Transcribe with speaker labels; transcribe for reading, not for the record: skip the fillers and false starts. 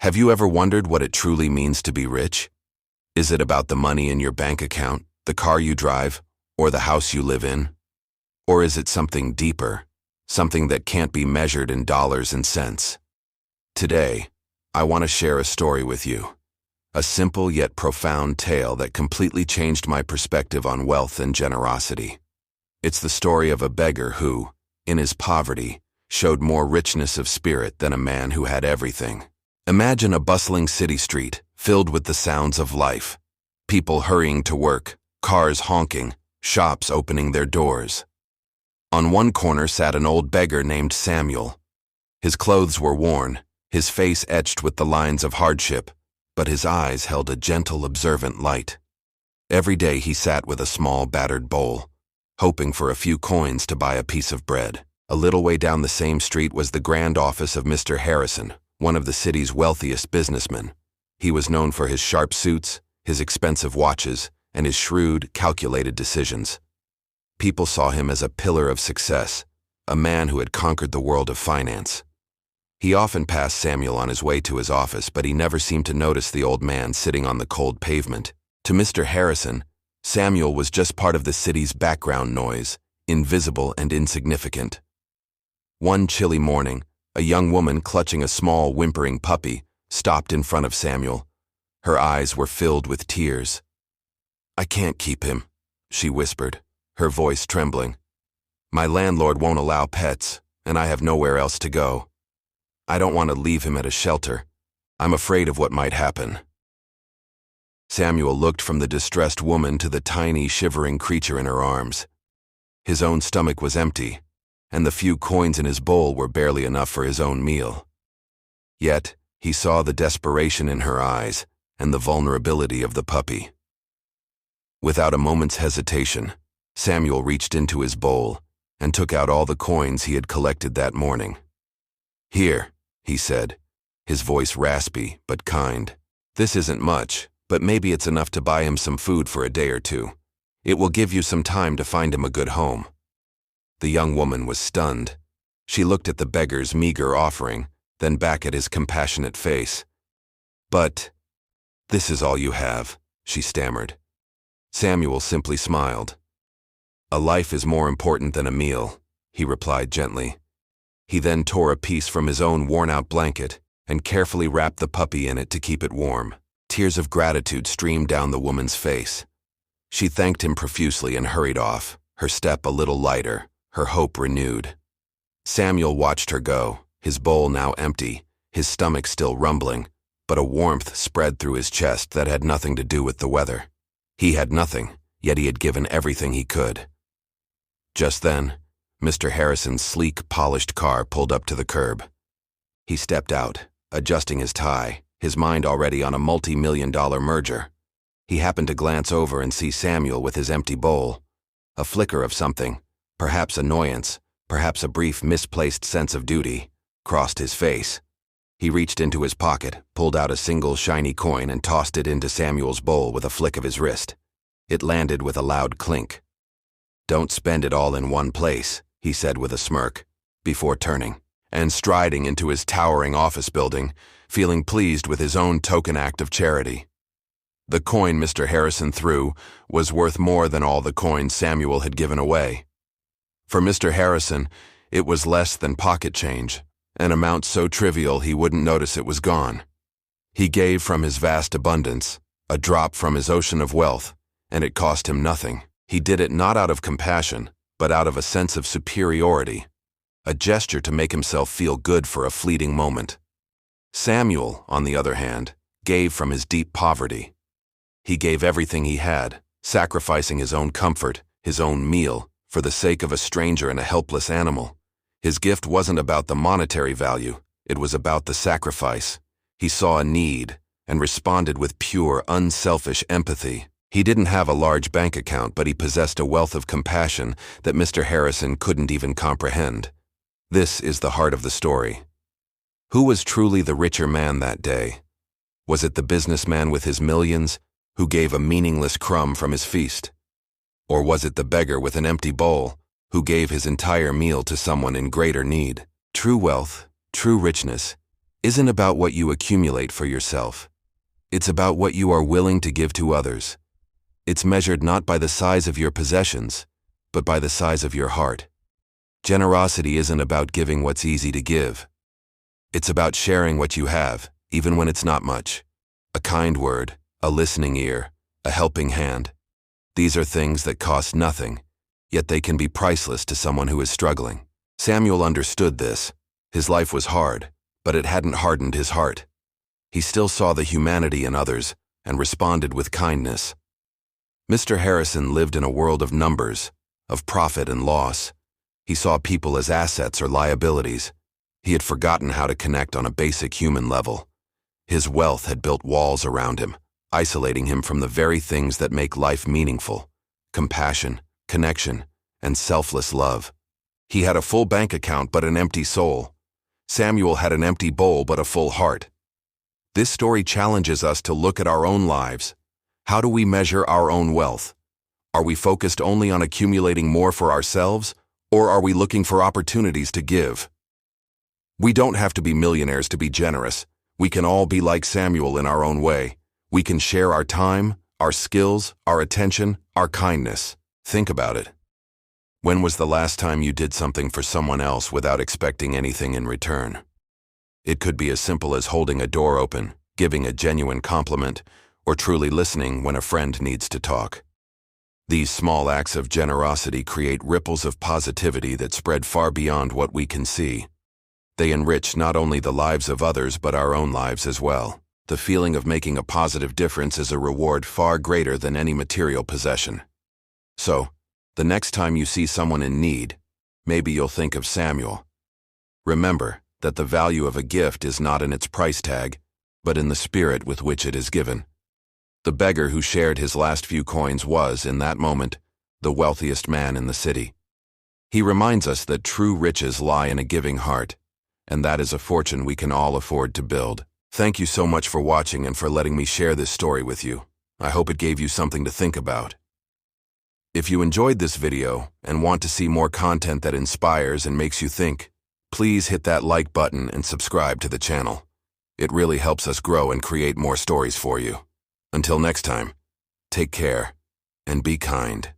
Speaker 1: Have you ever wondered what it truly means to be rich? Is it about the money in your bank account, the car you drive, or the house you live in? Or is it something deeper, something that can't be measured in dollars and cents? Today, I want to share a story with you. A simple yet profound tale that completely changed my perspective on wealth and generosity. It's the story of a beggar who, in his poverty, showed more richness of spirit than a man who had everything. Imagine a bustling city street filled with the sounds of life. People hurrying to work, cars honking, shops opening their doors. On one corner sat an old beggar named Samuel. His clothes were worn, his face etched with the lines of hardship, but his eyes held a gentle, observant light. Every day he sat with a small, battered bowl, hoping for a few coins to buy a piece of bread. A little way down the same street was the grand office of Mr. Harrison, one of the city's wealthiest businessmen. He was known for his sharp suits, his expensive watches, and his shrewd, calculated decisions. People saw him as a pillar of success, a man who had conquered the world of finance. He often passed Samuel on his way to his office, but he never seemed to notice the old man sitting on the cold pavement. To Mr. Harrison, Samuel was just part of the city's background noise, invisible and insignificant. One chilly morning, a young woman clutching a small, whimpering puppy stopped in front of Samuel. Her eyes were filled with tears. "I can't keep him," she whispered, her voice trembling. "My landlord won't allow pets, and I have nowhere else to go. I don't want to leave him at a shelter. I'm afraid of what might happen." Samuel looked from the distressed woman to the tiny, shivering creature in her arms. His own stomach was empty, and the few coins in his bowl were barely enough for his own meal. Yet, he saw the desperation in her eyes and the vulnerability of the puppy. Without a moment's hesitation, Samuel reached into his bowl and took out all the coins he had collected that morning. "Here," he said, his voice raspy but kind. "This isn't much, but maybe it's enough to buy him some food for a day or two. It will give you some time to find him a good home." The young woman was stunned. She looked at the beggar's meager offering, then back at his compassionate face. "But this is all you have," she stammered. Samuel simply smiled. "A life is more important than a meal," he replied gently. He then tore a piece from his own worn-out blanket and carefully wrapped the puppy in it to keep it warm. Tears of gratitude streamed down the woman's face. She thanked him profusely and hurried off, her step a little lighter, her hope renewed. Samuel watched her go, his bowl now empty, his stomach still rumbling, but a warmth spread through his chest that had nothing to do with the weather. He had nothing, yet he had given everything he could. Just then, Mr. Harrison's sleek, polished car pulled up to the curb. He stepped out, adjusting his tie, his mind already on a multi-million-dollar merger. He happened to glance over and see Samuel with his empty bowl. A flicker of something, perhaps annoyance, perhaps a brief misplaced sense of duty, crossed his face. He reached into his pocket, pulled out a single shiny coin and tossed it into Samuel's bowl with a flick of his wrist. It landed with a loud clink. "Don't spend it all in one place," he said with a smirk, before turning and striding into his towering office building, feeling pleased with his own token act of charity. The coin Mr. Harrison threw was worth more than all the coins Samuel had given away. For Mr. Harrison, it was less than pocket change, an amount so trivial he wouldn't notice it was gone. He gave from his vast abundance, a drop from his ocean of wealth, and it cost him nothing. He did it not out of compassion, but out of a sense of superiority, a gesture to make himself feel good for a fleeting moment. Samuel, on the other hand, gave from his deep poverty. He gave everything he had, sacrificing his own comfort, his own meal, for the sake of a stranger and a helpless animal. His gift wasn't about the monetary value, it was about the sacrifice. He saw a need and responded with pure, unselfish empathy. He didn't have a large bank account, but he possessed a wealth of compassion that Mr. Harrison couldn't even comprehend. This is the heart of the story. Who was truly the richer man that day? Was it the businessman with his millions, who gave a meaningless crumb from his feast? Or was it the beggar with an empty bowl, who gave his entire meal to someone in greater need? True wealth, true richness, isn't about what you accumulate for yourself. It's about what you are willing to give to others. It's measured not by the size of your possessions, but by the size of your heart. Generosity isn't about giving what's easy to give. It's about sharing what you have, even when it's not much. A kind word, a listening ear, a helping hand. These are things that cost nothing, yet they can be priceless to someone who is struggling. Samuel understood this. His life was hard, but it hadn't hardened his heart. He still saw the humanity in others and responded with kindness. Mr. Harrison lived in a world of numbers, of profit and loss. He saw people as assets or liabilities. He had forgotten how to connect on a basic human level. His wealth had built walls around him, isolating him from the very things that make life meaningful: compassion, connection, and selfless love. He had a full bank account but an empty soul. Samuel had an empty bowl but a full heart. This story challenges us to look at our own lives. How do we measure our own wealth? Are we focused only on accumulating more for ourselves, or are we looking for opportunities to give? We don't have to be millionaires to be generous. We can all be like Samuel in our own way. We can share our time, our skills, our attention, our kindness. Think about it. When was the last time you did something for someone else without expecting anything in return? It could be as simple as holding a door open, giving a genuine compliment, or truly listening when a friend needs to talk. These small acts of generosity create ripples of positivity that spread far beyond what we can see. They enrich not only the lives of others but our own lives as well. The feeling of making a positive difference is a reward far greater than any material possession. So, the next time you see someone in need, maybe you'll think of Samuel. Remember that the value of a gift is not in its price tag, but in the spirit with which it is given. The beggar who shared his last few coins was, in that moment, the wealthiest man in the city. He reminds us that true riches lie in a giving heart, and that is a fortune we can all afford to build. Thank you so much for watching and for letting me share this story with you. I hope it gave you something to think about. If you enjoyed this video and want to see more content that inspires and makes you think, please hit that like button and subscribe to the channel. It really helps us grow and create more stories for you. Until next time, take care and be kind.